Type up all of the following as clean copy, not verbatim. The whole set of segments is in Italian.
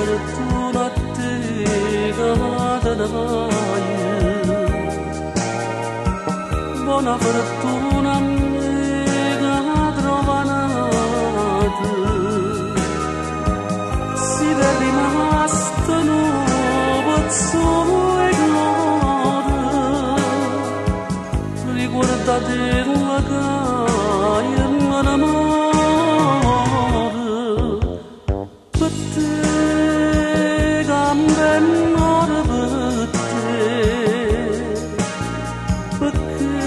fortuna a te daia, buona fortuna a me che trovanate, si è rimasto un pezzo e gloria, ricordate la caia in amore, per te cambiano per te, perché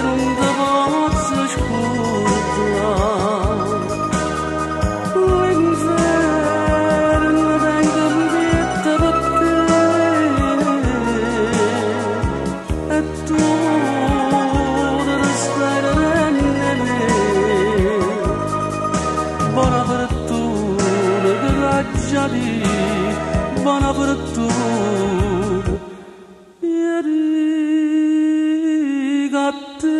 non ti posso scordare, l'inferno tengo in vita per te, e tu te ne stai rendendo. Buona fortuna, coraggio di buona fortuna, ieri a te.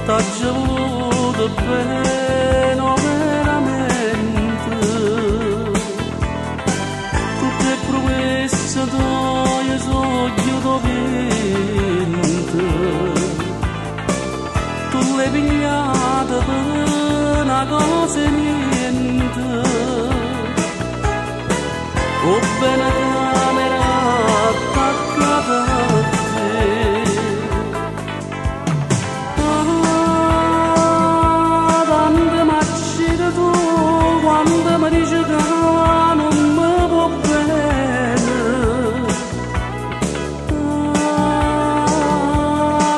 T'ha voluto bene veramente, tutte promesse tue sono vinte, tu l'hai pigliata per una cosa e niente, o bene camera attaccata a te. Quando mi accidi tu, quando mi dici che non mi può bene,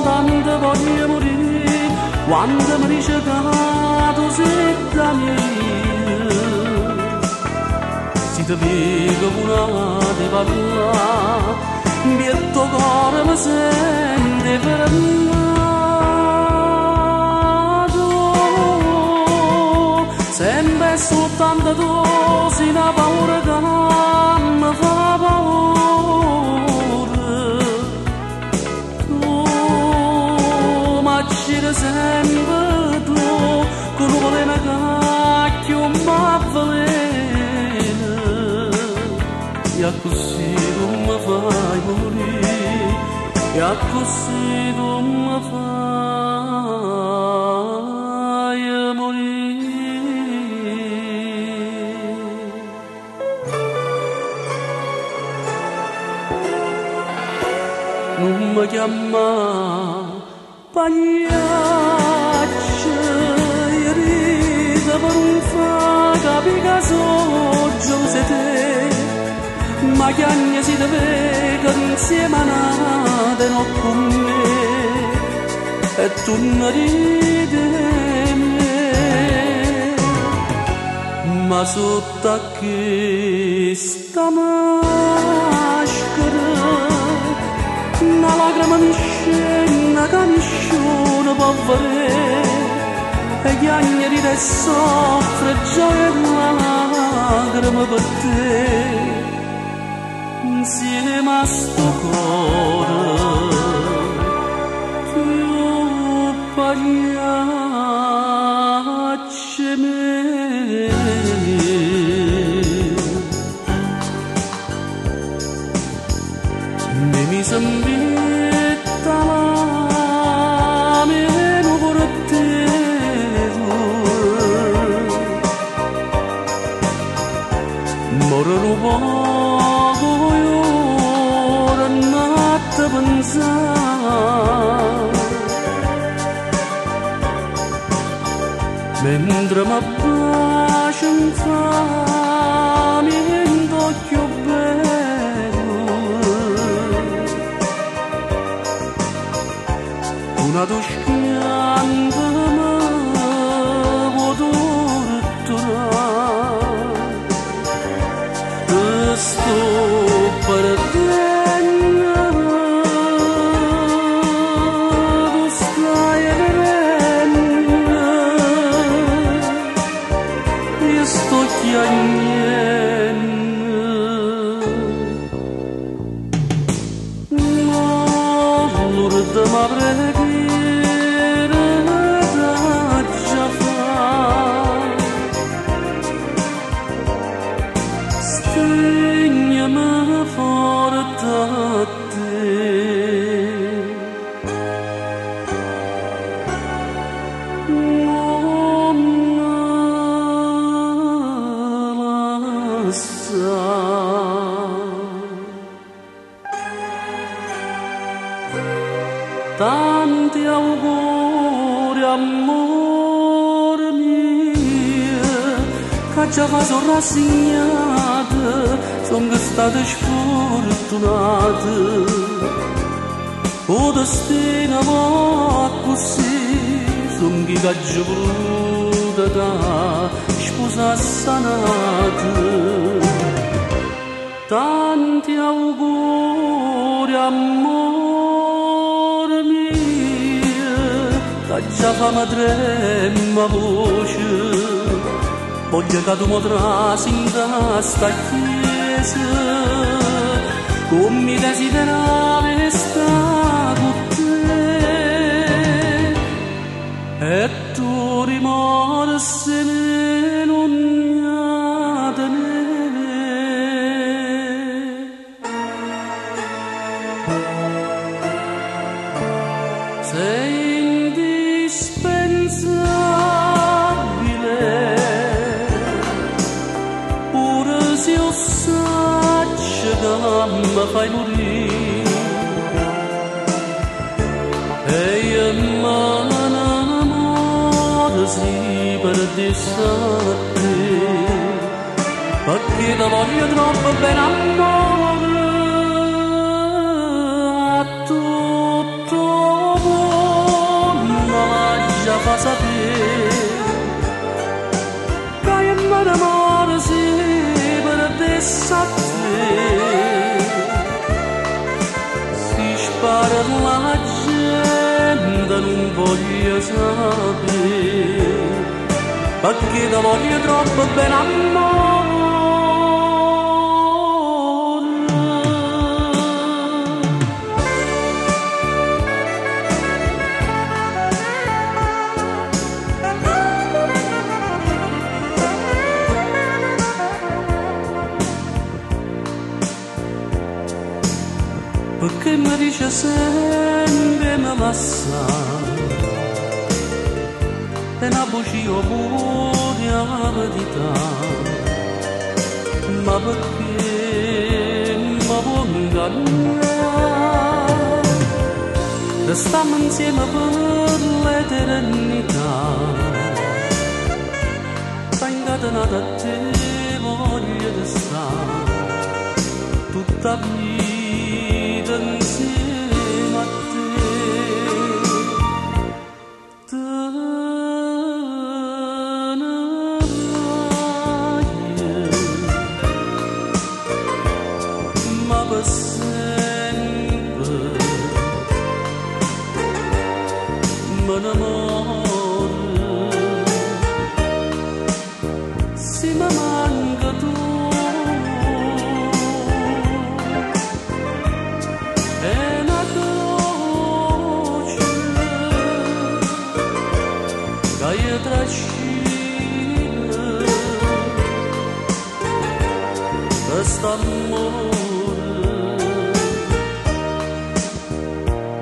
tanto voglio morire, quando mi dici che tu sei da mia, si ti vedo una di parlare, il tuo cuore mi sente fermato, sempre soltanto tu sei una paura che mi fa paura, tu mi accidi sempre tu, con un volere cacchio mi avvelena, e così tu mi fai morire, e così tu mi fai morire. Non mi chiama pagliaccia, ieri per un fa capire che sono te, ma che anni si deve che insieme nate non con me, e tu non ridi me, ma sotto a che sta maschera una lacrima mi scende che nessuno può vedere, e gli agnelli che soffre gioia e lacrime per te, insieme a sto cuore più pagliacce me. Mi sembra la meno per te, morano poco ora notte pensare, mentre mi bacia in fame in d'occhio bello, una toscana mi può torturare, te sto perdendo, tu stai vedendo, io sto chiagnendo, l'urda preghiera da già fare. Stegnami forte a te. Tanti auguri amore mio, che già sono rassegnata, sono stata sfortunata. O destino va così, sono chi che già voluta da sposa sanata. Tanti auguri amore, già fa madre ma voce, voglio che tu mi trasi in questa chiesa, come mi desideravi sta con te, e tu rimorsi non mi tenere. Sei pure se io saccio che mi fai morire e io mi innamoro sì per te, perché ti voglio troppo bene amore a tutto mondo già fa sapere che io mi innamoro sì per te si spara la gente non voglio sapere perché ti voglio troppo bene amore. Perché mi dice sempre mi passa e una voce io pure la verità, ma perché mi può ingannare? Restiamo insieme per l'eternità, sta incatenata a te voglio di stare tutta vita insieme a te, te ne vai, ma per sempre me ne muore, se mi manca tu. Trascina quest'amore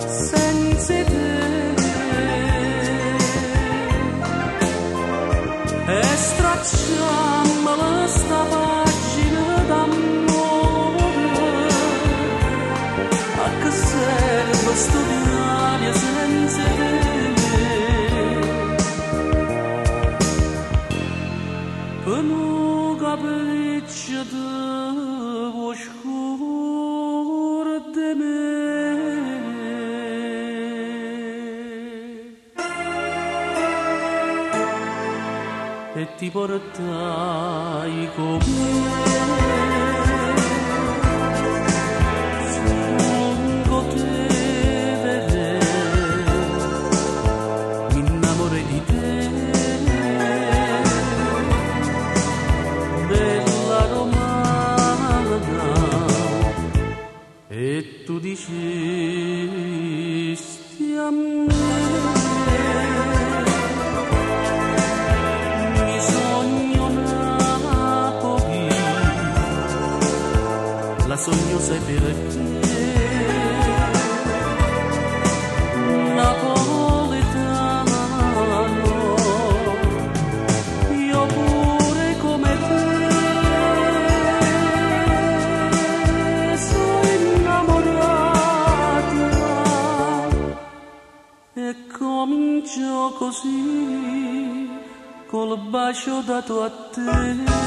senza te e stracciamo questa pagina d'amore a che serve studiare senza te. Nu capriccio tuo oscuro di me e ti portai con me lungo te mi innamorei di te. E tu dicisti sai perché. Napoletano, io pure come te sono innamorata e comincio così col bacio dato a te.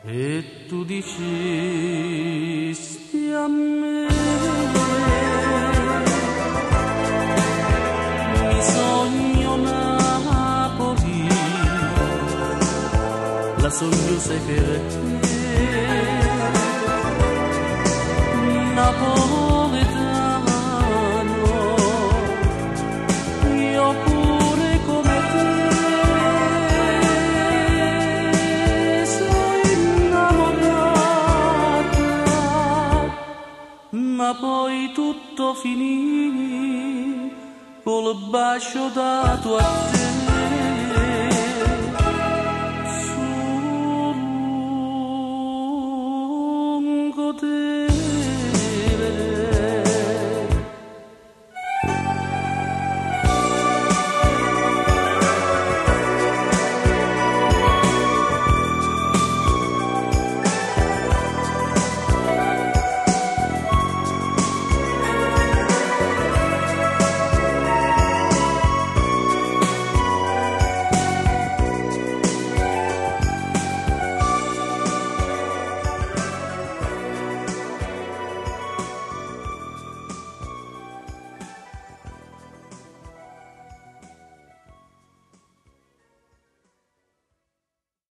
E tu dicisti a me, mi sogno Napoli, la sogno sai perché. Napoletano, io pure come te sono innamorata, ma poi tutto finì col bacio dato a te.